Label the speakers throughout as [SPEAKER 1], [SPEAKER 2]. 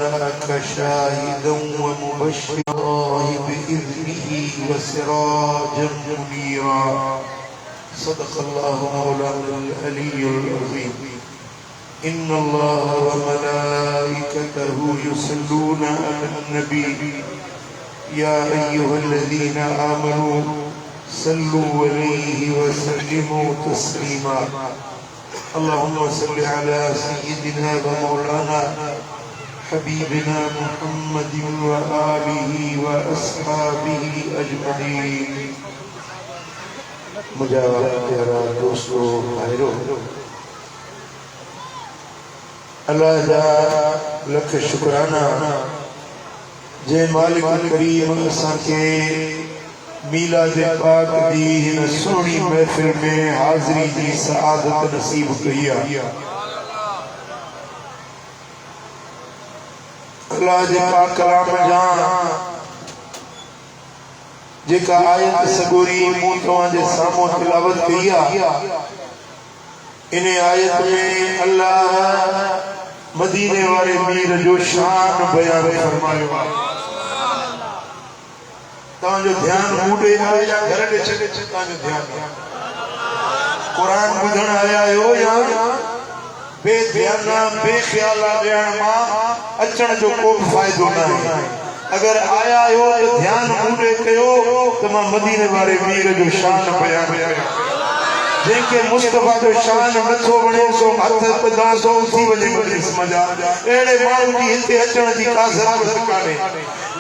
[SPEAKER 1] أرسلناك شاهدا ومبشرا بإذنه وسراجا منيرا. صدق الله مولانا العلي العظيم. إن الله وملائكته يصلون على النبي يا أيها الذين آمنوا صلوا عليه وسلموا تسليما. اللهم صل على سيدنا ومولانا حبيبنا محمد وآله وأصحابه أجمعين. मुझे प्यारा दोस्तों भाइयों, अल्लाह दा लख शुक्राना जे मालिक करीम असांखे मीलाद पाक दी हिन सोहणी महफिल में हाज़री जी सआदत नसीब कई आहे। अल्लाह जे पाक कलाम जा जेका आयत सगोरी मूं तव्हांजे साम्हूं तिलावत कई आहे, इन आयत में अल्लाह मदीने वाले मीर जो शान बयान फरमायो आहे। तव्हांजो ध्यान मूडे आहे या घर ॾे छॾे तव्हांजो ध्यान कुरान ॿुधण आया आहियो या बेध्याना बेख्याला ॼण मां अचण जो को फ़ाइदो न आहे। अगर आया हो तो ध्यान मूडे कयो तो मां मदीने वाले मीर जो शान बयान कयो। जेके मुस्तफा जो शान नथो वणे सो हथ पदा सो उथी वञे मजलिस मजा एड़े माण्हू जी हिते अचण जी का ज़रूरत कान्हे।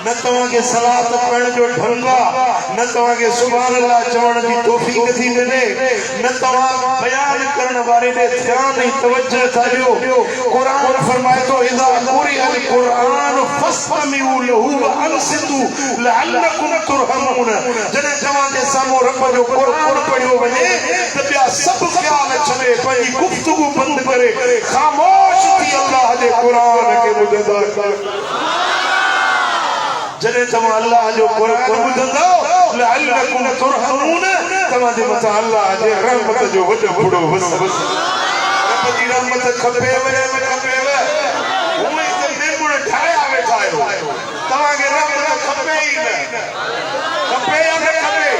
[SPEAKER 1] न तव्हांखे सलात पढ़ण जो ढंग आहे, न तव्हांखे सुभान अल्लाह चवण जी तौफीक थी मिले, न तव्हां बयान करण वारे ॾे ध्यान ऐं तवज्जो था ॾियो। क़ुरान फरमाए थो इज़ा क़ुरिअल क़ुरान फस्तमिऊ लहू व अंसितू लअल्लकुम तुरहमून। जॾहिं तव्हांजे साम्हूं रब जो क़ुरान पढ़ियो वञे त ॿिया सभु ख़्याल छॾे पंहिंजी गुफ़्तगू बंदि करे ख़ामोश थी अल्लाह जे क़ुरान खे ॿुधंदा। जॾहिं तव्हां अल्लाह जो क़ुरान ॿुधंदव लअल्लकुम तुरहमून, तव्हांजे मथां अल्लाह जे रहमत जो वॾो बुड़ो वस रब जी रहमत खपेव खपेव उहे त निर्गुण ठाहिया वेठा आहियो। तव्हांखे रहमत खपे ई न, खपे या न खपे?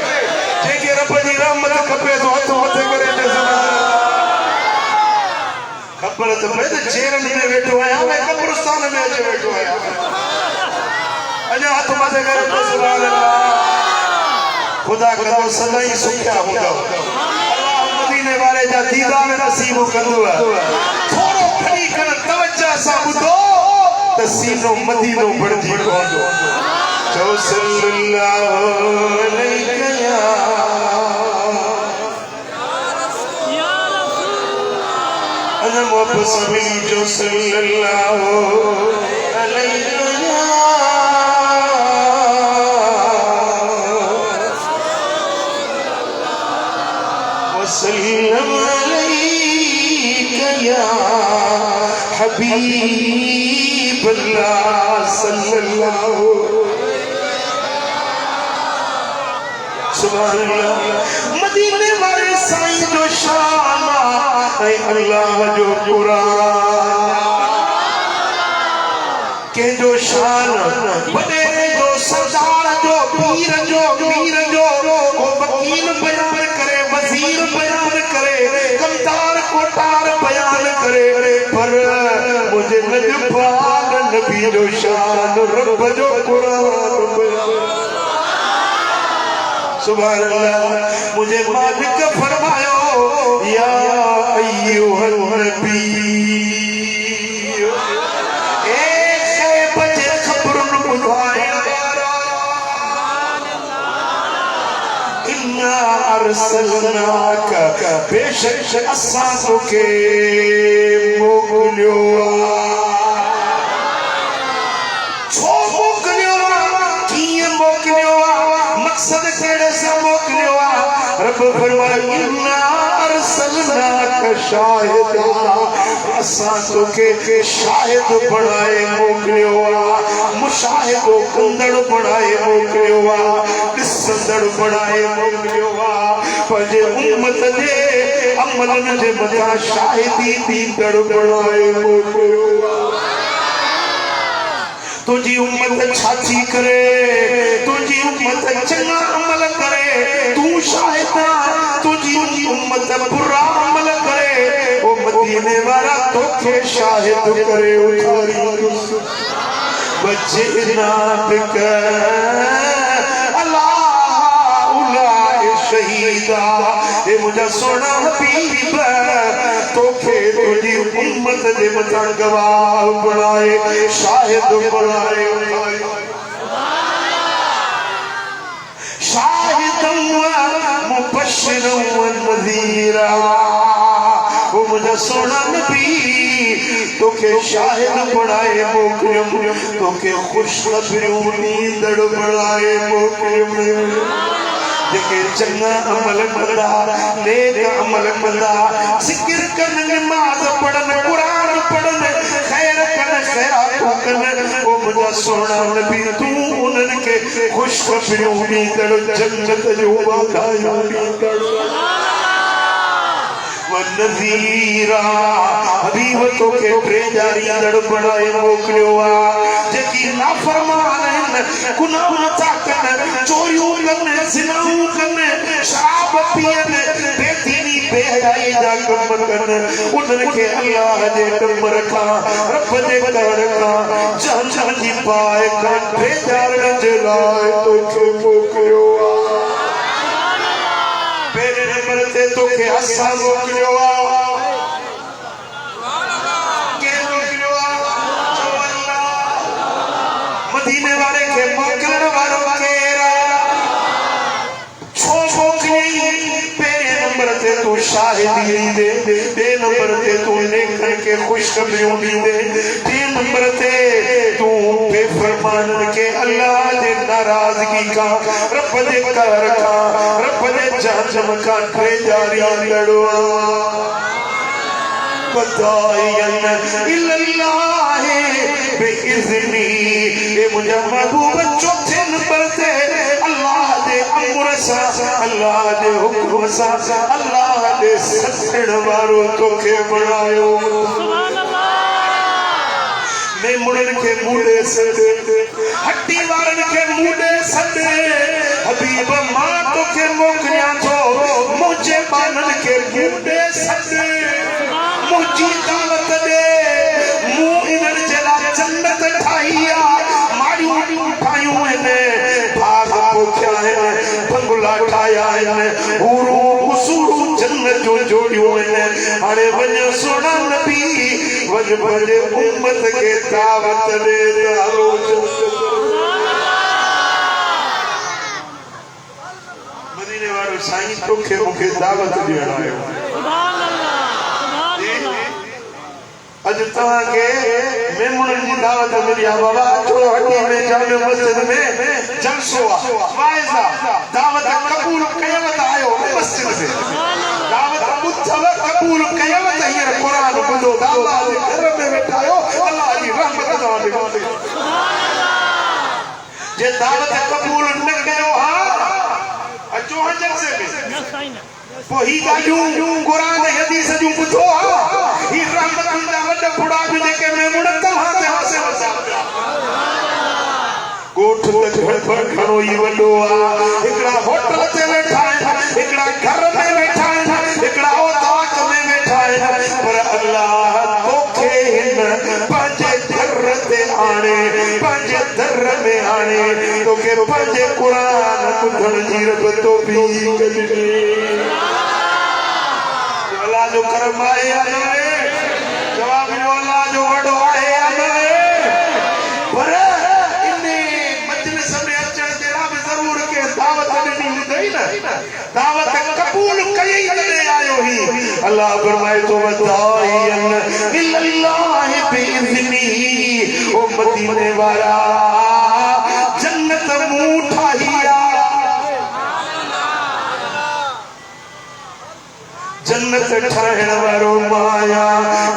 [SPEAKER 1] जंहिंखे रब जी रहमत खपे तो हथ मथे करे ख़बर त पए त जेरनि में वेठो आहियां, मैं कब्रिस्तान में अची वेठो आहियां। अञा हथ मथे करे सुभान अल्लाह। खुदा कदो सदाई सुखिया हूंदो। अल्लाह मदीने वाले जा दीदार नसीब कंदो। थोरो खणी कर तवज्जो सां ॿुधो त सीनो मदीनो बणजी पवंदो। चओ सल्लल्लाहु अलैहि या रसूल अना मुहब्बत जो सल्लल्लाहु अलैहि वसल्लम अलैका या हबीब अल्लाह सल्लल्लाहु सुभान अल्लाह। मदीने वाले साईं जो शान है अल्लाह जो कुरान के जो शान वडेरे जो सरदार जो पीर जो वो वकील बयान करे, वजीर बयान करे, कमदार कोटार बयान करे, पर मुझे नजफान नबी जो शान रब जो कुरान सुभान अल्लाह। मुझे मालिक फरमायो या अय्युहन नबी एक बजे खबरुन बुधाए इन्ना अरसलनाका बेशक असां तोखे मोकिलियो। छो मोकिलियो? कीअं मोकिलियो? मक़सद कहिड़े सां मोकिलियो? रब फरमाए इन्ना अरसलनाका शाहिदा, असां तोखे शाहिद बणाए मोकिलियो आहे, मुशाहिदो कंदड़ बणाए मोकिलियो आहे, ॾिसंदड़ बणाए मोकिलियो आहे, पंहिंजे उम्मत जे अमलनि जे मथां शाहिदी ॾींदड़ बणाए मोकिलियो आहे। तुझी उम्मत छाती करे, तुझी उम्मत चंगा अमल करे, तू शाहिद तुझी उम्मत बुरा अमल करे, ओ मदीने वाला तोखे शाहिद करे। बच्चे ना बिक अल्लाह उलाए शहीदा, ए मुझा सोना हबीब तोखे तुझी उम्मत दे मथा गवाह बनाए, शाहिद बनाए। शाहिदन व मुबश्शिरन व नज़ीरा, ओ मुझा सोना नबी तोखे शाहिद बनाए मोकरम, तोखे खुशखबरी नींदड़ बनाए मोकरम। जेके चंगा अमल कंदा, नेक अमल कंदा, जिक्र कन, नमाज पढ़न, कुरान पढ़न, खैर कन, खैरात कन, ओ मुझा सोना नबी तू उन्हन के खुशखबरी नींदड़ जन्नत जो वादायूं नींदड़ नज़ीरा, हबीब तोखे प्रेजारी दड़ बनाए मोकलियो आ। जेकी नाफरमान हन, गुनाह था कन, चोरियूं कन, ज़िनाऊं कन, शराब पीअन, बेदीनी बेहयाई जा कम कन, उन्हनि खे अल्लाह जे डंबर खां, रब जे घर खां जहन्नम जी पाए खां प्रेजारण जे लाइ तोखे मोकलियो आ। पेरे नंबर ते तोखे असा मोकलियो आ, के मोकलियो आ, जो अल्लाह। मदीने वाले के मोकलण वारो केरा, छो मोकली। पेरे नंबर ते तू शाहिदी दे, बे नंबर ते तू नेकन के खुशखबरियों दे, तीन नंबर ते तू बेफरमानन के अल्लाह दे नाराजगी का, रब दे घर का, रब दे जहन्नम का ट्रेजारी लड़वा। बदायन इल्लल्लाह बिइज़्नी, ए मुझा महबूब चौथे नंबर ते अल्लाह दे अमर सा, अल्लाह दे हुक्म सा, अल्लाह दे ससण वारो तोखे बनायो। मैं मुड़न के मुड़े सदे, हड्डी वारन के मुड़े सदे, हबीब मां तो के मोकलिया तो मुझे बानन के मुड़े सदे, मुझी दावत दे, मुंह इनन जला जन्नत ठाइया, मारियूं ठायूं ने, भाग पोखिया है, बंगला ठाया है, हूरू उसूरू जन्नत जो जोड़ियों ने, अरे वञ सोना नबी, वञ भले उम्मत के दावत दे दारो। मदीने वारो साईं तोखे मूंखे दावत ॾियण आयो। अज तव्हां के मेमुनन जी दावत मिली आहे बाबा, अचो हड्डी में जामे मस्जिद में जलसो आहे, वाइज़ आहे, दावत क़बूल कयव त आयो मस्जिद में, दावत ॿुधव क़बूल कयव त हींअर क़ुरान ॿुधो, अल्लाह जे घर में वेठा आहियो, अल्लाह जी रहमत तव्हां ॾे। जे दावत क़बूल न कयो हा, अचो हा जलसे में, पोइ ही ॻाल्हियूं क़ुरान हदीस जूं ॿुधो हा, ही रहमतुनि जा वॾा बुढ़ा बि जेके मेमुन तव्हां ते हासिल वसा पिया। ॻोठ त घर खणो ई वॾो आहे, हिकिड़ा होटल ते वेठा आहिनि, हिकिड़ा घर में वेठा आहिनि, हिकिड़ा औताक में वेठा आहिनि, पर अल्लाह तोखे हिन पंहिंजे घर ते आणे, पंहिंजे दर में आणे, तोखे पंहिंजे क़ुरान ॿुधण जी रब तौफ़ीक़ ॾिनी। अल्लाह जो करम आहे या न आहे? जवाब ॾियो, अल्लाह जो वॾो आहे या न आहे? पर इन मजलिस में अचण ते रब ज़रूर के दावत ॾिनी हूंदई न, दावत क़बूल कई तॾहिं आयो ही। अल्लाह फरमाए थो वदाइन इल्लल्लाह बिइज़्नी, ओ मदीने वारा जन्नत मूं ठाही आहे, जन्नत ठाहिण वारो माया,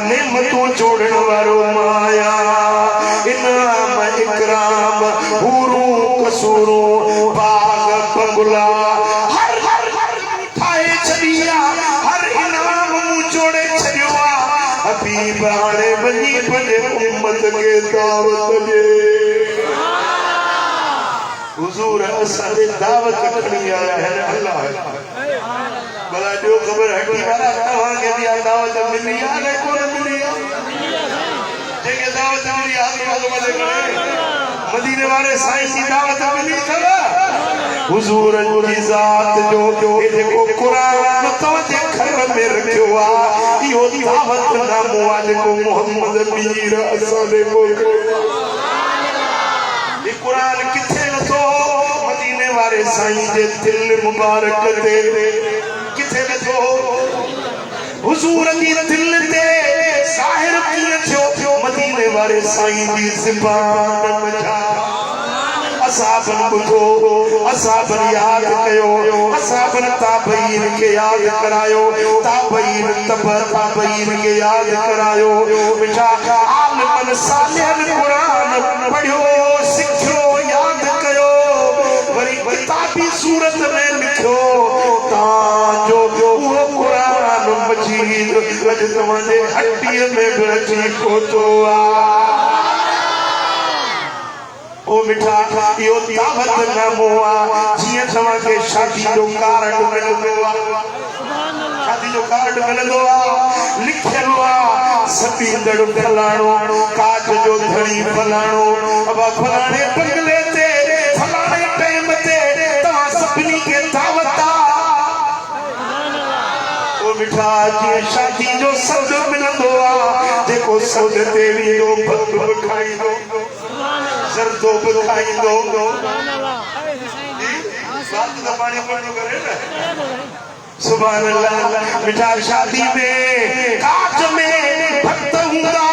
[SPEAKER 1] नेमतूं जोड़ण वारो माया, इनाम इकराम हूरू कसूरू बाग बंगला हर ठाहे छॾिया, हर इनाम मूं जोड़े छॾियो आहे। हबीब हाणे वञी पंहिंजे उम्मत खे दावत ॾे। हुजूर असांजी दावत खणी आया है अल्लाह भला जो खबर हटी वाला तव्हां के भी दावत मिली है ने कोन मिली है जेके दावत मिली हाथ मदद करे मदीने वाले साईं की दावत मिली थवा हुजूर जी जात जो जेको कुरान तव्हांजे घर में रखियो आ इहो दावत नामो आ जेको मोहम्मद मीर असां दे मोकिलियो ये कुरान किथे लथो मदीने वाले साईं जे दिल मुबारक ते किथे लथो हुजूर जी दिल ते ज़ाहिर कीअं थियो मदीने वाले साईं जी ज़बान मझा असाबन बुधो असाबन याद कयो असाबन ताबईन के याद करायो ताबईन ताबईन के याद करायो बेटा आलमन सालिहन कुरान पढ़ियो सिखियो याद कयो वरी किताबी सूरत में लिखियो ता जो वो कुरान मजीद अज तव्हांजे हड्डीअ में बि अची पहुतो आ ओ मिठा यो दावत नामो आ जिए तव्हां के शादी जो कार्ड मिलंदो आ शादी जो कार्ड मिलंदो आ लिखियल आ सतींदड़ फलाणो काज जो धणी फलाणो अब फलाणे बंगले ते फलाणे टाइम ते तव्हां सभिनी के दावत आ ओ मिठा जी शादी जो सद मिलंदो आ जेको सद ते वीरो भत खाईंदो जरदो बखाईंदो बात तो पानी पड़नो करे ना सुभान अल्लाह मिठा शादी में काज में भक्त हुंदा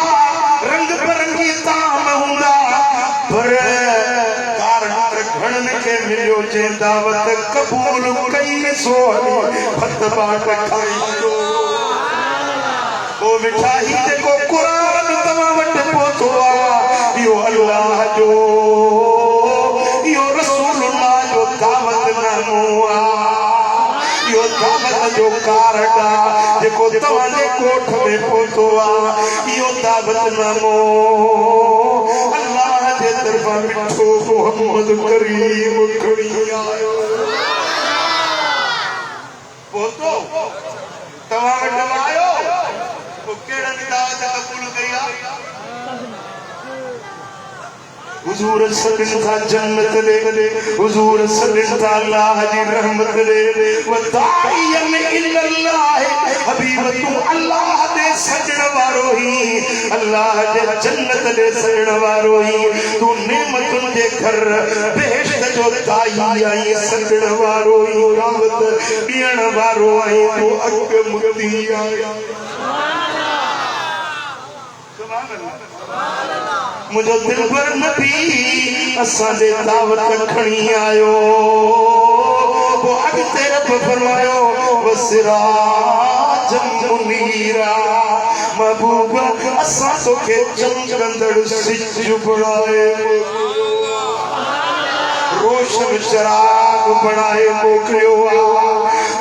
[SPEAKER 1] रंग बिरंगी ताम हुंदा पर कारण घणन के मिलियो जे दावत कबूल कई सो भक्त बाट खाईंदो ओ मिठा ही जेको कुरान तवा वट पहुतो आ यो अल्लाह जो यो रसूलुल्लाह जो दावत नामो आ यो दावत जो कार्ड आ जेको तव्हांजे कोठ में पहुतो आ यो दावत नामो अल्लाह जे तरफां मिठो मोहम्मद करीम खणी आयो पहुतो तव्हां वट आयो तो केड़ा दावत कबूल कई आ हुजूर सल्लल्लाहु था जन्नत दे हुजूर सल्लल्लाहु था अल्लाह दी रहमत दे वदाइयन इल्लल्लाह हबीब तू अल्लाह दे सजण वारो ही अल्लाह दे जन्नत दे सजण वारो ही तू नेमतुन दे घर बेहश्त जो दाई आई सजण वारो ही रावत ॾियण वारो आई तू अग मुक्ति आई सुभान अल्लाह मुझो दिल पर नबी असां दे दावत खणी आयो वो अॻिते रब फरमायो वसिराजन मुनीरा महबूब असां तोखे चमकंदड़ सिज बणाए रोशन चिराग बणाए मोकिलियो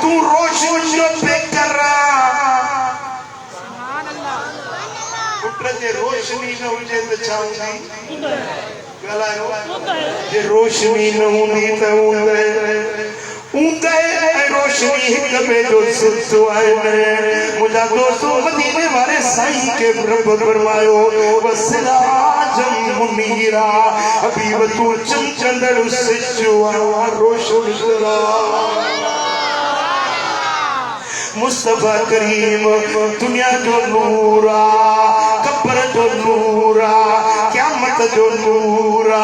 [SPEAKER 1] तू रोशन जो बेकर जे रोशनी न हुजे त छा हूंदी ॻाल्हायो जे रोशनी न हूंदी त ऊंदे रोशनी हिक ॿिए जो सुठो आहे मुंहिंजा दोस्त मदीने वारे साईं के रब फरमायो वसिराजम मुनीरा हबीब तू चमचंदड़ सिजो रोशन मुस्तफा करीम दुनिया जो नूरा कब्र जो नूरा क़यामत जो नूरा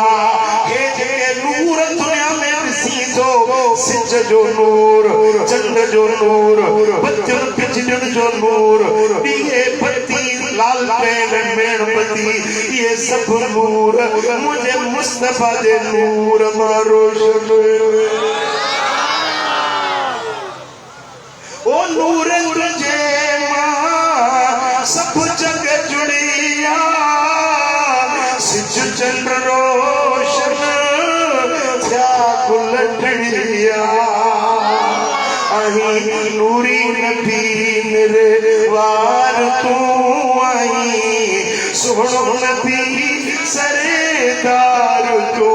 [SPEAKER 1] हे जे नूर दुनिया में ॾिसी थो सिज जो नूर चंड जो नूर बतियुन बिजलियुन जो नूर ॾीए बत्ती लाल पेन मेणबत्ती ये सब नूर मुझे मुस्तफा जे नूर मां रोशन ओ नूर तुझे मां सब जग जुड़िया सिज चंद्र रोशन थया कुलटड़िया अही नूरी नबी मेरे वार तू आई सोहणो नबी सरदार तू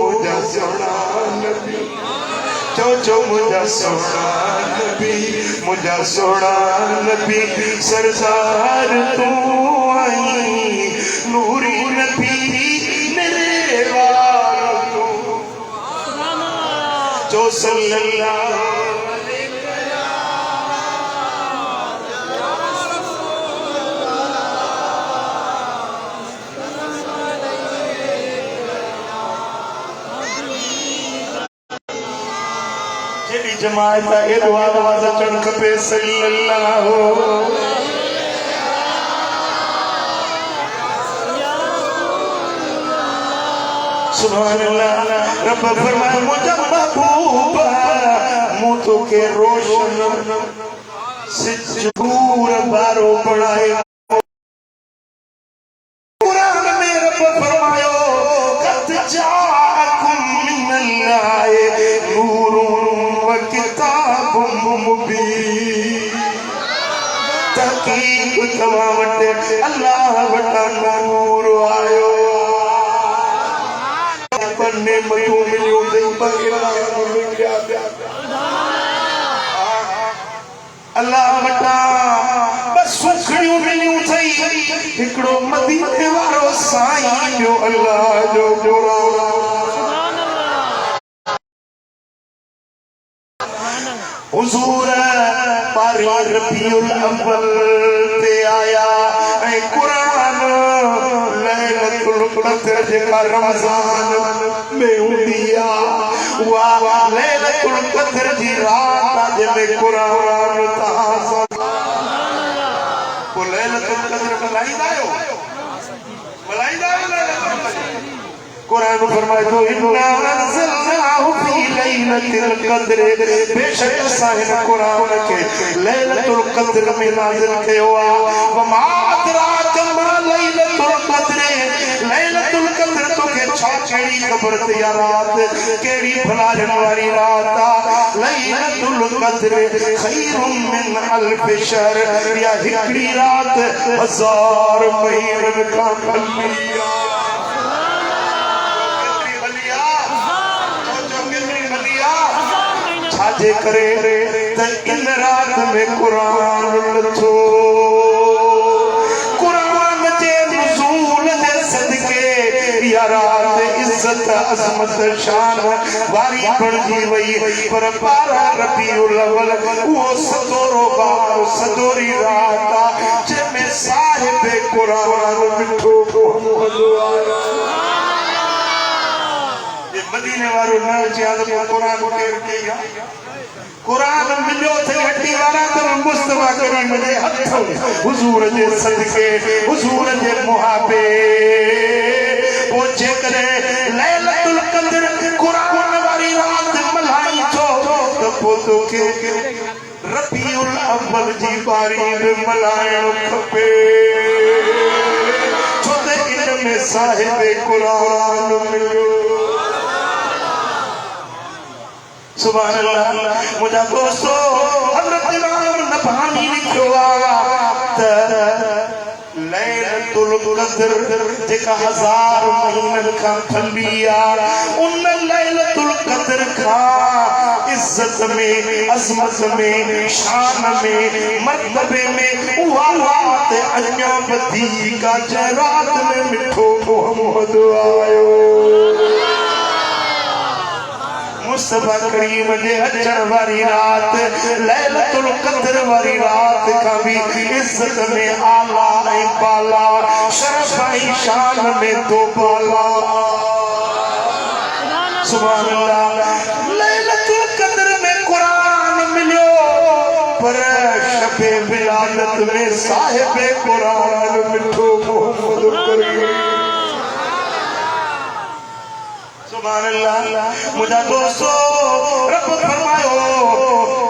[SPEAKER 1] मुझा सोना मुझा सोना नबी, मुझा सोना नबी सरदार तू आई, नूरी नबी मेरे वार तू, जो सल्लल्लाहु जमात ए दुआ आवाज चढ़ खपे सल्लल्लाहु सुभान अल्लाह। रब फरमाए मुझे महबूब मुँह तो के रोशन से जरूर बारो बढ़ाए। कुरान में रब फरमायो कद जाअकुम मिनल्लाहि नूरुन व किताबुम मुबीन, तहकीक तवा वटे अल्लाह वटा नूर आयो, बनने मयूं मिलियो दई बगिला मिलिया अल्लाह वटा बस सुखड़ियों मिलियो थई, हिकड़ो मदीने वारो साईं जो अल्लाह जो जोरा हुजूर पारी रबीउल अव्वल ते आया ऐ कुरान लैलतुल क़द्र जेका रमज़ान में हुंदिया वा लैलतुल क़द्र जी रात जंहिंमें कुरान तहां को लैलतुल क़द्र मल्हाईंदा आहियो लैलतुल क़द्र। कुरान फरमाए तो इन्ना अंज़लनाहु फी लैलतिल क़द्र, बेशक असां हिन कुरान के लैलतुल क़द्र में नाज़िल कयो आ। वमा अदराक मा लैलतुल क़द्र, लैलतुल क़द्र तो के छा केड़ी खबर ते या रात केड़ी भलाजन वाली रात आ। लैलतुल क़द्र खैरुम मिन अल्फ शहर, या हिकड़ी रात 1000 महीनन का भलिया। छाजे करे त इन रात में कुरान लथो, कुरान जे नुज़ूल जे सदके या रात इज्जत अज़मत शान वारी बणजी वई। पर 12 रबीउल अव्वल वो सदोरो बार सदोरी रात जंहिंमें साहिब कुरान मिठो मोहम्मद आया। मदीने वारो न अचे त कुरान केर कया, कुरान मिलियो थे हड्डी वारा तो मुस्तफा करीम जे हथ हुजूर जे सदके हुजूर जे मुहाबे ओ जे करे लैलतुल क़द्र कुरान वारी रात मल्हाई थो तो पोतो के रबीउल अव्वल जी बारी में मल्हाइण खपे, छो त इन में साहिब कुरान मिलियो। सुभान अल्लाह। मुझा दोस्तों हज़रत इमाम नबहानी लिखियो त लैलतुल क़द्र जेका 1000 महीनन खां थली आ, उन लैलतुल क़द्र खां इज्जत में अज़मत में शान में मर्तबे में उहा रात अञा वधीक जंहिं रात में मिठो मोहम्मद आयो। मुस्तफा करीम जे अचण वारी रात लैलतुल क़द्र वारी रात का भी इज्जत में आला ऐं बाला, शरफ ऐं शान में दो बाला। सुभान अल्लाह। लैलतुल क़द्र में कुरान मिलियो पर शबे विलादत में साहिब कुरान मिठो मोहम्मद करीम। सुभान अल्लाह। मुझा दोस्तों रब फरमायो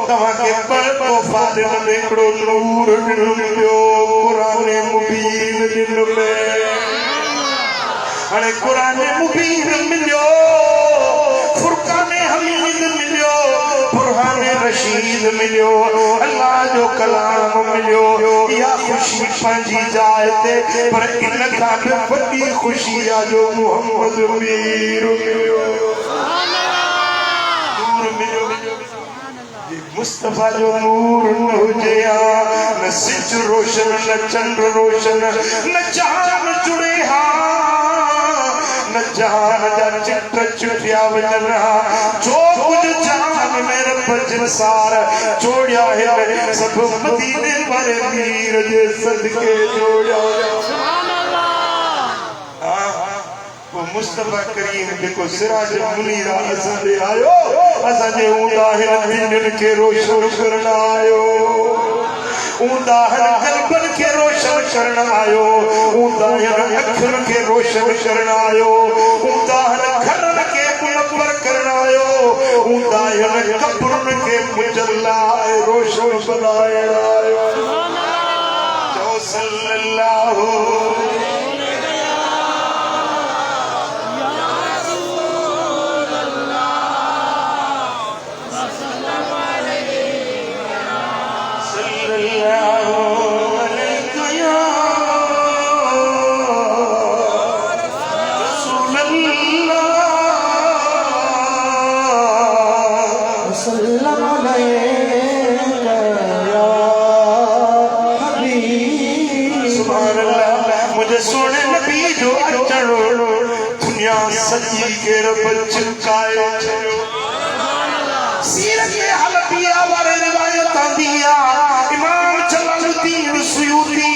[SPEAKER 1] तव्हां के पर को फातिमा में हिकिड़ो नूर मिलियो कुरान मुबीन जिनमें हाणे कुरान मुबीन मिलियो, फुरकान हमीद मिलियो, बुरहान रशीद मिलियो, अल्लाह जो कलाम मिलियो। या खुशी पंहिंजी जाइ ते पर इन खां बि वॾी खुशी आहे जो मुहम्मद मीर मिलियो, नूर मिलियो। मुस्तफा जो नूर न हुजया न सिज रोशन न चंद्र रोशन न चांद जुड़े हा न जहान जा चित्र चुटिया वजन जो कुछ जान मेरे बजन सार जोड़िया है सब मदीने वाले मीर जे सदके जोड़िया वो मुस्तफा करीम देखो सिराज मुनीरा असा दे आयो असा जे ऊंदा है दिन के रोशन करना आयो ऊंदा है कल्बन के रोशन करना आयो ऊंदा है अखर के रोशन करना आयो ऊंदा है घरन के मुनव्वर करना आयो ऊंदा है कब्रन के मुजल्ला रोशन बनाए आयो सुभान अल्लाह जो सल्लल्लाहु सजी के रब चिकाए सीरत में हलबिया वाले रिवायत दिया इमाम जलालुद्दीन सुयूती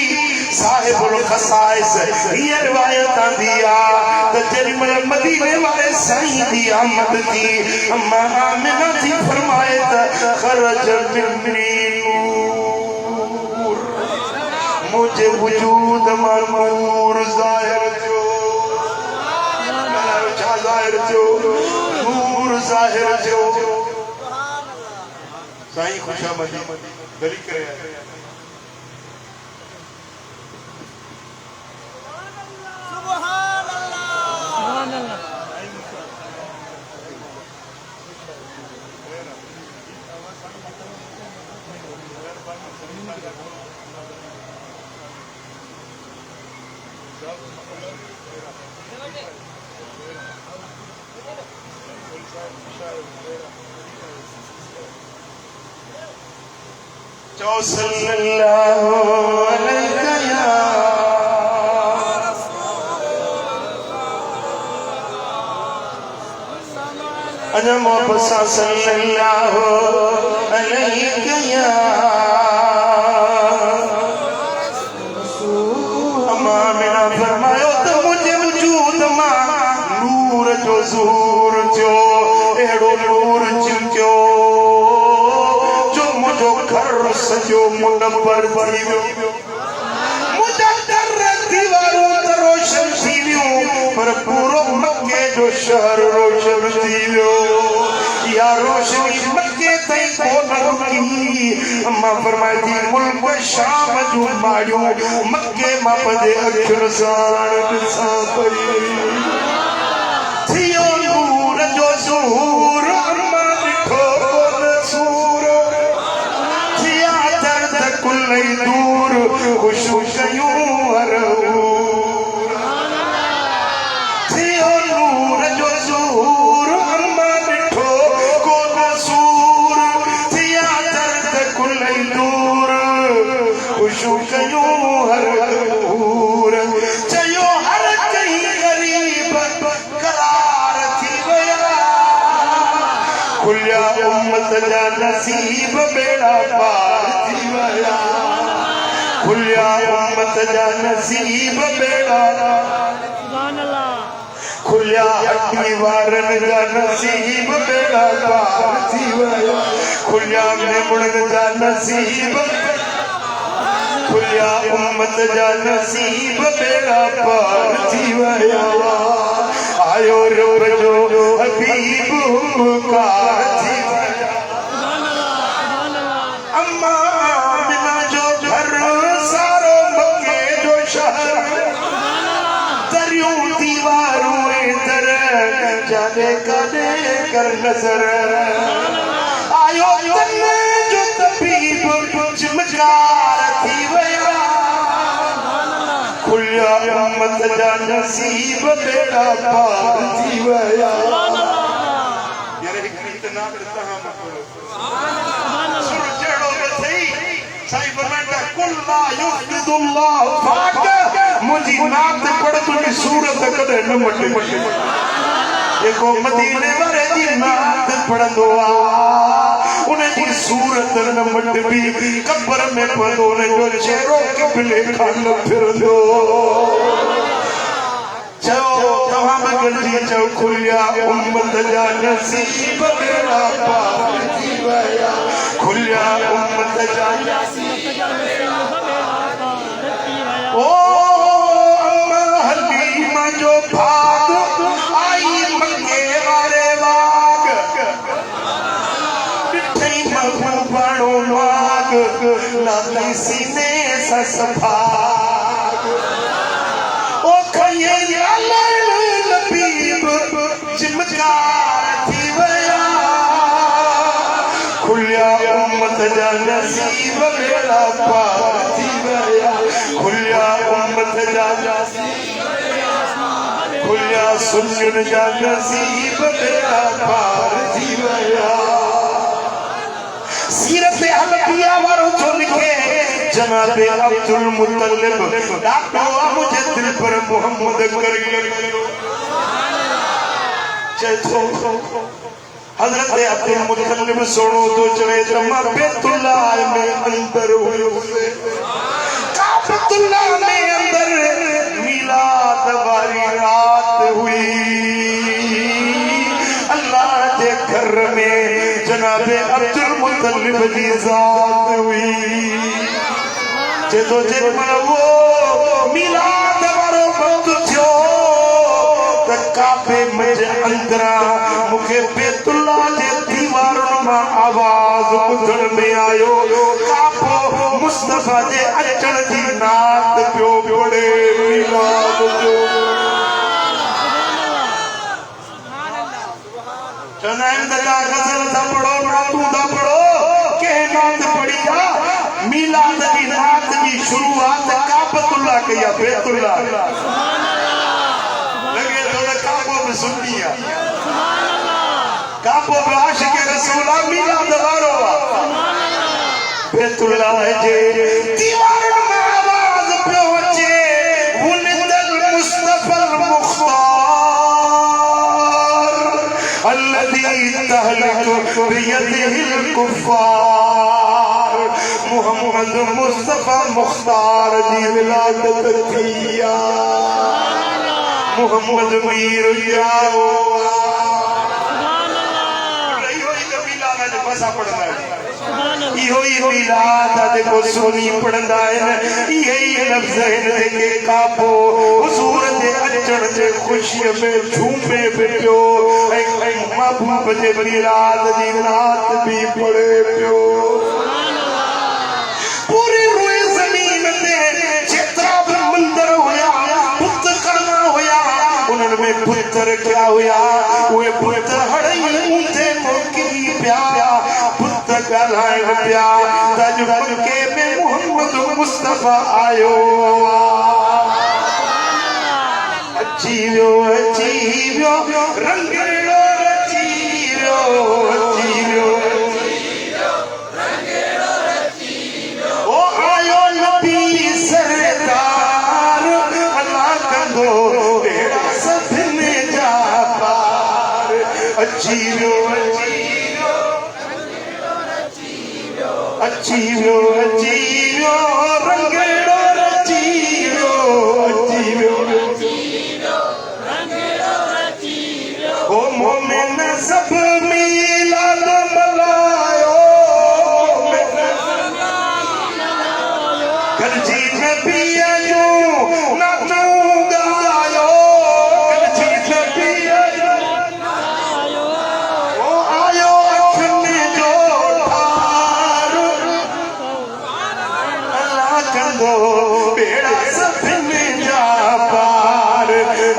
[SPEAKER 1] साहिबुल खसाइस ये रिवायत दिया तो तेरी मदीने वाले सही दी आमद थी अम्मा आमिना थी फरमाए खरज मिन नूर मुझे वजूद मरमूर जाहिर जो जाहिर जो नूर जाहिर जो साईं खुशामदी गली करे सुभान अल्लाह जो सल्लल्लाहु अलैहि या अना मोहब्बत सल्लल्लाहु अलैहि या अम्मा मिना फरमायो तो मुझे वजूद मां नूर जो ज़हूर जो एड़ो नूर चिमक्यो जो घर सजो मुनव्वर थी वियो मुझा दर दीवारों ते रोशन थी वियो पर पूरो मक्के जो शहर रोशन थी वियो या रोशनी मक्के ताईं कोन रुकी अम्मा फरमाई थी मुल्क शाम जो माड़ियो मक्के मां पंहिंजे अखियुनि सां ॾिसां पई थियो नूर जो ज़हूर अम्मा ॾिठो कोन सूर कुल्लै दूर खुशू कयूं हर थियो नूर जो ज़हूर अम्मा ॾिठो कोन सूर थिया दर्द कुल्लै दूर खुशू कयूं हर चयो हर कहीं ग़रीब करार थी विया खुलिया उम्मत जा नसीब बेड़ा पार थी विया खुलिया उम्मत जा नसीब बेड़ा सुभान अल्लाह खुलिया हड्डी वारन जा नसीब बेड़ा पार थी विया खुलिया मेमणन जा नसीब खुलिया उम्मत जा नसीब बेड़ा पार थी विया आयो रब जो हबीब हुकार थी विया अम्मा आमिना जो घर सारो मक्के जो शहर दरियों दीवारों दर जाने कदे कर नजर आयो तन जो तबीब चमत्कार थी विया खुलिया उम्मत जा नसीब बेड़ा पार थी विया यार एक इतना करता हम साईं फरमाता कुल्ला युफिदुल्लाह फाक मुझी नात पढ़ तुझी सूरत कदे न मटे देखो मदीने वाले दी नात पढ़ंदो आ उन्हें जी सूरत न मट भी कब्र में पढ़ो ने जो चेहरो किबले खान फिरंदो चलो तमाम गलती चौ खुलिया उम्मत जा नसीब बेड़ा पार थी वया खुलिया उम्मत जा ओ अम्मा हलीमा जो भाग आई मंगे वाले बाग मिठई महबूब बड़ो नाग लाती सीने ससफा ओ खये लबीब चिमकार थी वया खुलिया उम्मत जा नसीब बेड़ा पार थी वया खुलिया उम्मत जा खुलिया सुन्नत जा नसीब बेड़ा पार थी वया सीरत हलकिया वारो तो लिखे जनाब अब्दुल मुत्तलिब डाको मुझे दिल पर मोहम्मद कर चलो हजरत अब्दुल मुत्तलिब सुनो तो चले जमा बैतुल्लाह में अंदर हुए काबतुल्लाह में अंदर मिलाद वाली रात हुई अल्लाह के घर में जनाब अब्दुल मुत्तलिब की जात हुई तो जिन वो मिलाद वारो वक्त थियो त काबे में अंदरा मुखे बैतुल्लाह जे दीवारन मां आवाज ॿुधण में आयो काबो मुस्तफा जे अचण जी नात पियो पढ़े मिलाद जो चनाइन दा गजल दा पढ़ो ना तू दा पढ़ो के नात पढ़ी जा मिलाद की नात की शुरुआत काबतुल्लाह के या बैतुल्लाह लगे थोड़ा काबो में सुनिया काबो में आशिक रसूल मिलाद वारो बैतुल्लाह जे दीवार में आवाज पहुंचे वुलिदल मुस्तफा मुख्तार अल्लज़ी तहलकु बियदिहिल कुफ्फार मोहम्मद मुस्तफा मुख्तार दी विलादत थिया मोहम्मद मीर जाओ इहो मिलाद देखो सुनी पढ़ंदा आहिनि इहे लफ़्ज़ आहिनि जेके काबो हुज़ूर जे अचण जे ख़ुशीअ में झूमे पियो ऐं महबूब जे मिलाद जी नात बि पढ़े पियो पूरी रुए ज़मीन ते जेतिरा बि मंदर हुया बुत करणा हुया उन्हनि में बुत रखिया हुया उहे बुत हड़ई ऊंधे मोकिली पिया ॻाल्हाइण पिया तज के में मोहम्मद मुस्तफा आयो अची वियो रंगेड़ो अची वियो ओ आयो नबी सरदार अल्लाह कंदो बेड़ा सभिनी जा पार अची वियो अची वियो रंगेड़ो अची वियो ओ मोमिन सब मिलाद मल्हायो गलजी नबीअ जो नातो ॻायो गलजी नबीअ जो ओ आयो अखियुनि जो बेड़ा सभिनी जा पार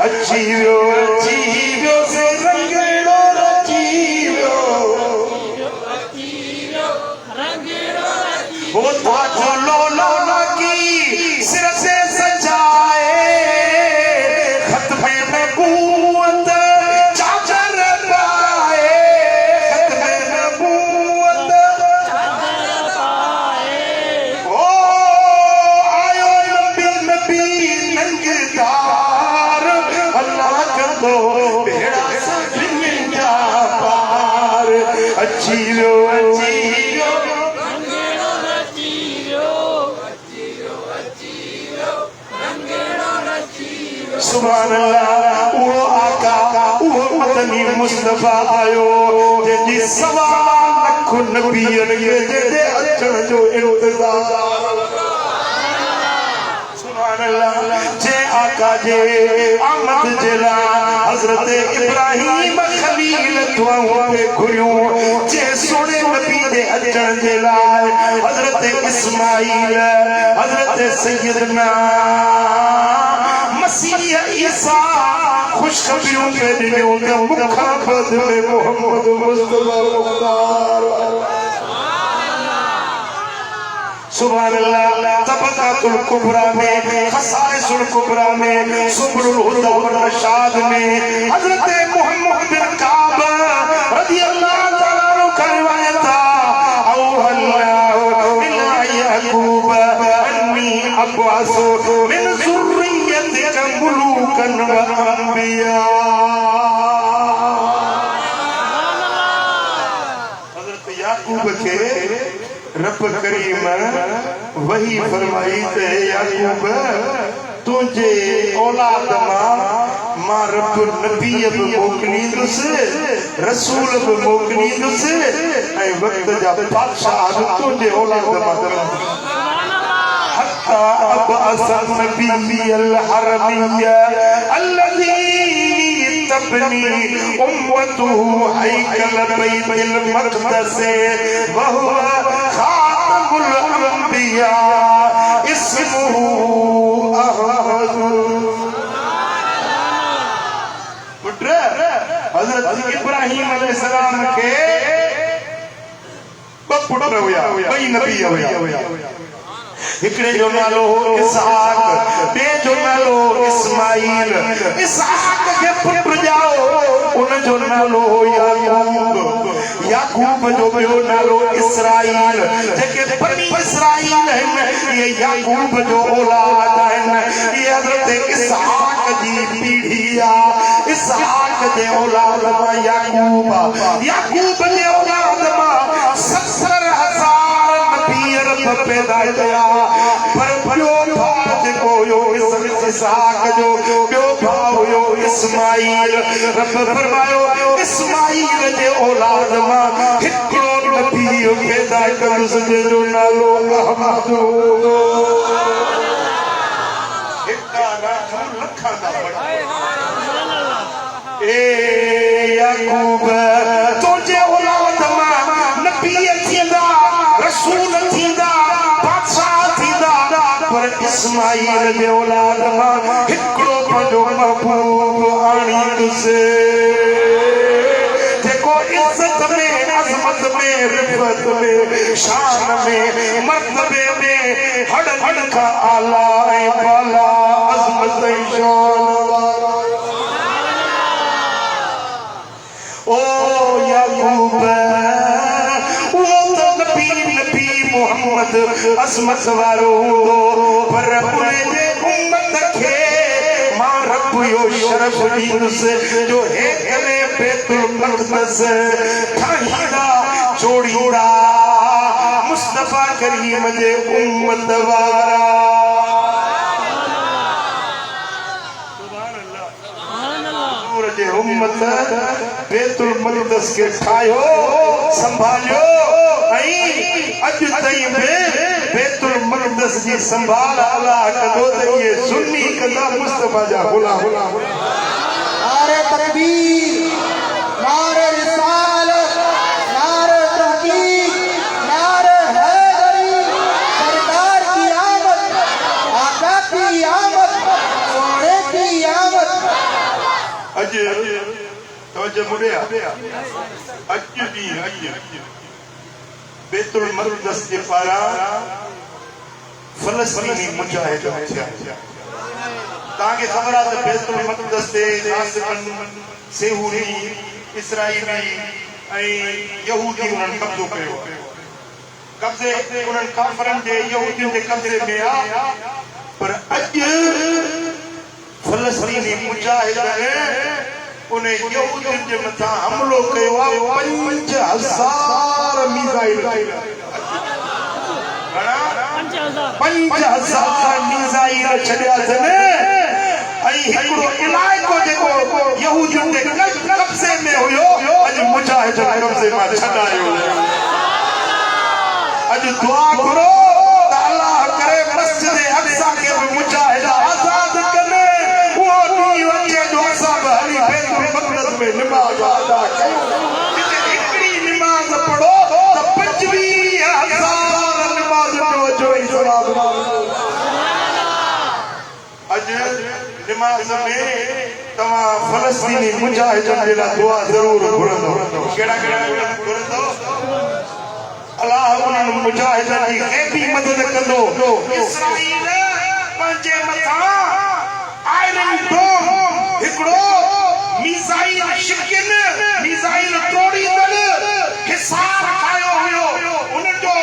[SPEAKER 1] अची वियो से रंगेड़ो अची को बेड़ा सभिनी जा पार अचीरो अचीरो सुभान अल्लाह वो आका वो मदनी मुस्तफा आयो जे सवाल लख नबीयन जे अचण जो इंतजार सुभान अल्लाह जे आका जे आमद जेला हजरत इब्राहिम खलील दुआओं पे घुरियो जे सोने नबी दे अचण जेला हजरत इस्माइल हजरत सैयदना मसीह ईसा खुशखबरियों पे दिलों के मुखाबत में मोहम्मद मुस्तफा मुख्तार सुभान अल्लाह तबकातुल कुबरा में खसाइसुल कुबरा में सुबुल हुदा व रशाद में हजरत मोहम्मद बिन काब रजी अल्लाह तआला अन्हु का रिवायत औ अल्लाह इला याकूब अन्नी अब्वासु मिन ज़ुर्रियतिक मुलूकन व अंबिया हजरत याकूब के रब करीम वही फरमाई थे याकूब तुझे औलाद मां रब नबी अब मोकलींदुस रसूल अब मोकलींदुस ऐं वक्त जा बादशाह तुझे औलाद मां हत्ता अब असल नबी अल हरमिया अल्लज़ी तबनी उम्मतु हैकल बैतुल मक़दस वहुव खातमुल अंबिया इस्मुहु अहमद पुत्र हजरत इब्राहिम अलैहिस्सलाम के पुत्र हुया वही नबी हुया हिकड़े जो नालो इसहाक बे जो नालो इस्माइल इसहाक के पुत्र जाओ उन जो नालो याकूब याकूब जो बियो नालो इसराइल जेके बनी इसराइल है ये याकूब जो औलाद है ये हजरत इसहाक जी पीढ़िया इसहाक दे औलाद मा याकूब याकूब दे औलाद मा 70,000 नबी रब पैदा किया पर बियो भाउ जेको यो इसहाक जो बियो भाउ यो इस्माइल रब फरमायो इस्माइल जे औलाद मा हिकड़ो नबी पैदा कयुस जो नालो अहमद हिकड़ा नाम लखा दा ए याकूब तुझे औलाद मा नबी थींदा रसूल थींदा बादशाह थींदा पर इस्माइल जे औलाद मा हिकड़ो पंहिंजो महबूब आणी तुसे जेको इज्जत में अज़मत में रिफ़त में शान में मर्तबे में हड़ का आला ऐं बाला अज़मत ऐं शान ओ याकूब मोहम्मद अज़मत वारो पर उनजे उम्मत के मां रब यो शरफ दीनुस जो है कने बैतुल मक़दस ठाहींदा जोड़ींदा मुस्तफा करीम जे उम्मत वारा जे उम्मत बैतुल मक़दस के ठायो संभालियो अज ताईं बैतुल मक़दस जी संभाल अल्लाह कदो त ये सुन्नी कदा मुस्तफा जा गुलाम
[SPEAKER 2] नारे तकबीर नारे रिसालत नारे तहकीक नारे हैदरी सरकार की आमद आका की आमद सोने की आमद
[SPEAKER 1] अज तवज्जो मुड़िया अज दी अज बैतुल मक़दस के पारा फलस्तीनी मुजाहिद थिया ताके खबर आ त बैतुल मक़दस ते नासिकन सेहूरी इसराइली ऐं यहूदी उन्हनि कब्ज़ो कयो कब्ज़े उन्हनि काफ़रनि जे यहूदियुनि जे कब्ज़े में आ पर अॼु फलस्तीनी मुजाहिद उन्हें यहूदियुनि जे मथां हमलो कयो आहे 5000 मिसाइल घणा 5000 मिसाइल छॾिया अथनि ऐं हिकिड़ो इलाइक़ो जेको यहूदियुनि जे कब्ज़े में हुयो अॼु मुजाहिद कब्ज़े मां छॾायो अॼु दुआ करो त अल्लाह करे मस्जिद अक़सा खे बि मुजाहिद आज़ाद कनि उहो ॾींहुं अचे जो असां बि हली बैतुल मक़दस में निमाज़ अदा कयूं जिते हिकिड़ी निमाज़ पढ़ो त 25,000 निमाज़ जो ई सवाब अॼु निमाज़ में तव्हां फ़लस्तीनी मुजाहिदनि जे लाइ दुआ ज़रूर घुरंदो कहिड़ा घुरंदो अल्लाह उन्हनि मुजाहिदनि जी ग़ैबी मदद कंदो इसराईल पंहिंजे मथां आयरन डोम हिकिड़ो मिसाइल शिकिन मिसाइल तोड़ींदड़ हिसार ठाहियो हुयो उन्हनि जो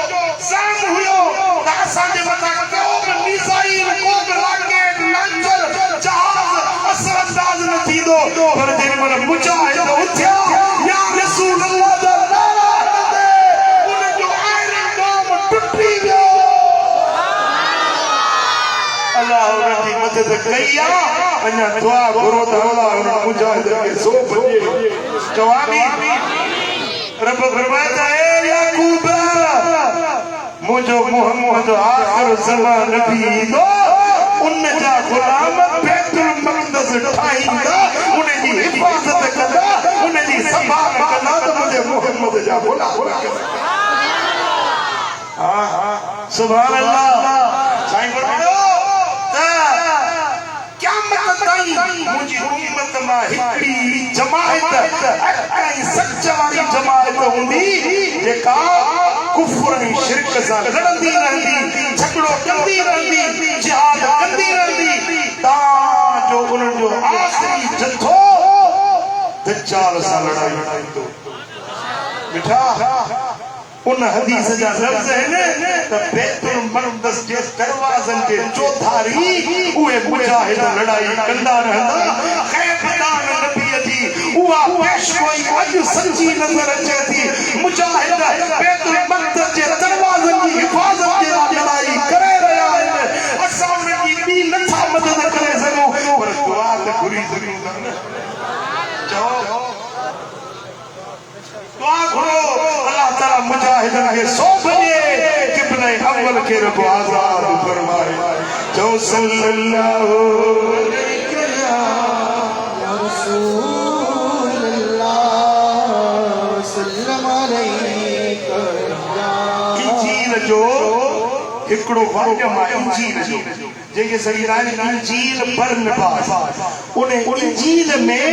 [SPEAKER 1] ज़ाम हुयो त असांजे मथां को बि मिसाइल को बि रॉकेट लॉन्चर जहाज असर अंदाज़ न थींदो पर जेॾी महिल मुजाहिद उथिया या रसूल अल्लाह जा नारा कंदे उन्हनि जो आयरन डोम टुटी वियो अल्लाह उन्हनि जी मदद कई आहे अञा दुआ घुरो त अल्लाह उन्हनि मुजाहिद खे सोभ ॾिए जवाबी रब फरमाता है याकूब मुझो मोहम्मद आखिर ज़मान नबी ईंदो उन जा गुलाम बैतुल मक़दस ठाहींदा उन जी हिफ़ाज़त कंदा उन जी संभाल कंदा त मुंहिंजे मोहम्मद जा गुलाम सुभान अल्लाह साईं फरमायो त क़यामत ताईं मुंहिंजी उम्मत मां हिकिड़ी जमात ऐं सच वारी जमात हूंदी जेका कुफ्र ऐं शिरक सां लड़ंदी रहंदी झगड़ो कंदी रहंदी जिहाद कंदी रहंदी ताजो उन्हनि जो आख़िरी जथो दज्जाल सां लड़ाई कंदो मिठा उन हदीस जा लफ़्ज़ आहिनि त बैतुल मक़दस जे दरवाज़नि जे चौधारी उहे मुजाहिद लड़ाई कंदा रहंदा ख़ैबदान नबीअ जी उहा पेशगोई अॼु सची नज़र अचे थी मुजाहिद बैतुल मक़दस जे दरवाज़नि जी हिफ़ाज़त जे लाइ लड़ाई करे रहिया आहिनि असां उन्हनि जी ॿी नथा मदद करे सघूं पर दुआ त घुरी सघूं था न चओ दुआ घुरो अल्लाह ताला मुजाहिदन खे सोभ ॾिए किबले अव्वल खे रब आज़ाद फरमाए जो सल्लल्लाहु अलैहि या
[SPEAKER 2] रसूल अल्लाह सल्लम अलैका
[SPEAKER 1] इंजील जो हिकिड़ो वाक्यम आहे इंजील जो जेके सही नाले इंजील बरनबास उन इंजील में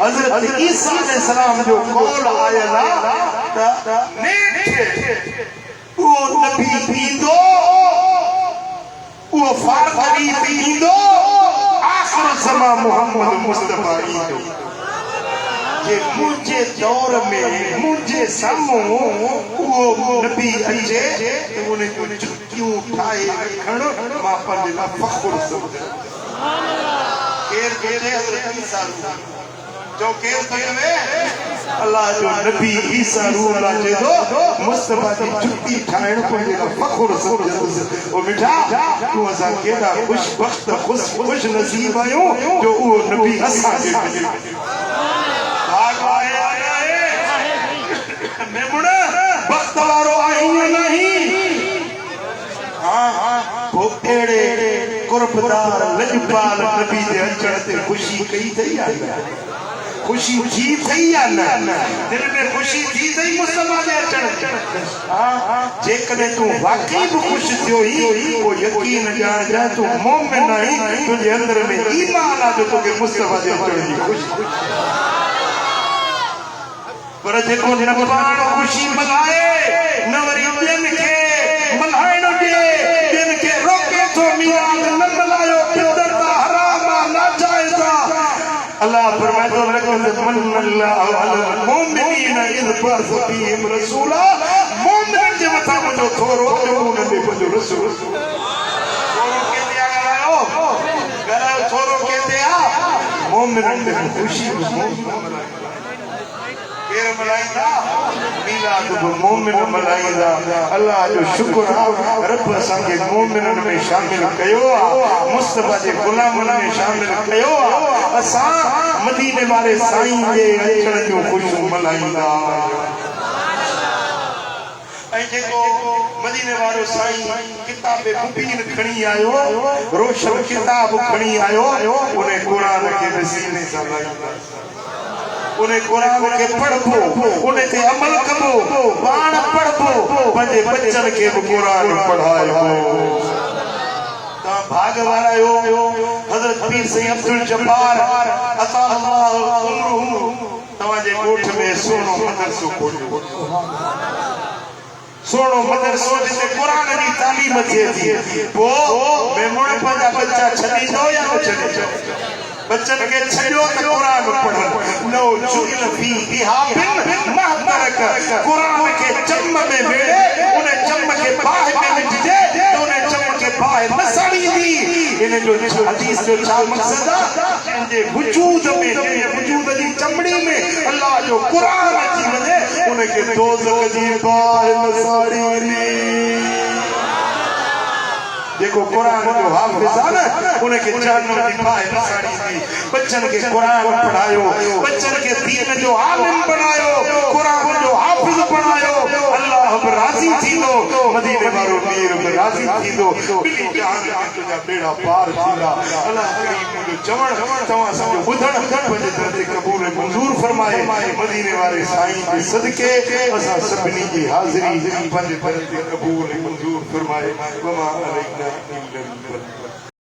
[SPEAKER 1] हज़रत ईसा अलैहिस्सलाम जो कौल आयल आहे त नेठि उहो नबी ईंदो उहो फारगरी ईंदो आख़िर ज़मा मोहम्मद मुस्तफ़ा ईंदो जे मुंहिंजे दौर में मुंहिंजे साम्हूं उहो नबी अचे त उन जूं छुटियूं ठाहे रखण मां पंहिंजे लाइ फ़ख़्रु सम्झां केरु चए हज़रत ईसा जो केरु चवे अल्लाह जो नबी ईसा रूह अल्लाह चए थो मुस्तफ़ा जी छुटी ठाहिण पंहिंजे लाइ फ़ख़्रु सम्झंदुसि ओ मिठा तूं असां केॾा ख़ुशबख़्त ख़ुश नसीब आहियूं जो उहो नबी असांखे मिलियो वक्त वारो आईं नहीं अहिड़े कुर्बदार लजपाल नबी जे अचण ते ख़ुशी कई अथई या न ख़ुशी थी अथई या न दिल में ख़ुशी थी अथई मुस्तफ़ा जे अचण जेकॾहिं तूं वाक़ई बि ख़ुशि थियो ई पोइ यकीन ॼाणजांइ तूं मोमिन आहीं तुंहिंजे अंदर में ईमान आहे जो तोखे मुस्तफ़ा जे अचण जी ख़ुशी पर जेको न पाण ख़ुशी मल्हाए न वरी ॿियनि खे मल्हाइण ॾिए ॿियनि खे रोके थो मिलाद न मल्हायो बिदअत हराम आहे नाजाइज़ आहे अल्लाह फरमाए थो लक़द मन्न अल्लाहु अलल मुमिनीन इज़ बअस फ़ीहिम रसूला मोमिननि जे मथां मुंहिंजो थोरो उन्हनि ॾे पंहिंजो रसूल थोरो केते ॻाल्हायो थोरो केते आहे मोमिनन में खुशी केर मलाईंदा मीलाद को मोमिन मलाईंदा अल्लाह जो शुक्र रब असांखे मोमिनन में शामिल कयो मुस्तफा जे गुलामन में शामिल कयो असां मदीने वाले साईं जे अचण जो खुशी मलाईंदा ऐं जेको मदीने वारो साईं किताब मुबीन खणी आयो रोशन किताब खणी आयो उन कुरान खे सीने सां लाईंदा उन कुरान के पढ़बो उन ते अमल कबो बाण पढ़बो पंहिंजे बच्चन के भी कुरान पढ़ाइबो ता भाग वारा हो हजरत पीर सैयद अब्दुल जब्बार अता अल्लाह उमरहु तवाजे गोठ में सोनो मदरसो खोलियो सोनो मदरसो जिते कुरान जी तालीम थिए थी पो मेमोण पंहिंजा बच्चा छॾींदो या न छॾींदो बच्चन के छड़ो त कुरान पढ़न नो जुल फी बिहाबिन महतरक कुरान के चम में मेरे उन चम के बाह में विझजे तो उन चम के बाह न सड़ी दी इन जो हदीस जो छा मकसद है जे वजूद में वजूद जी चमड़ी में अल्लाह जो कुरान अची वने उन के दोज़ख जी बाह न सड़ी दी देखो कुरान जो हाफिज है ना उनके जहन्नम की बाह न सड़ी दी बच्चन के कुरान पढ़ायो बच्चन के दीन जो आलिम बनायो कुरान जो हाफिज बनायो अल्लाह राजी थींदो मदीने वारो मीर राजी थींदो बिली जहान में तुझा बेड़ा पार थींदा अल्लाह करीम जो चवण तवा सब बुधण पंहिंजे दर ते कबूल मंजूर फरमाए मदीने वाले साईं के सदके असां सभिनी जी हाज़िरी पंहिंजे दर ते कबूल मंजूर फरमाए वमा अलैना इल्ला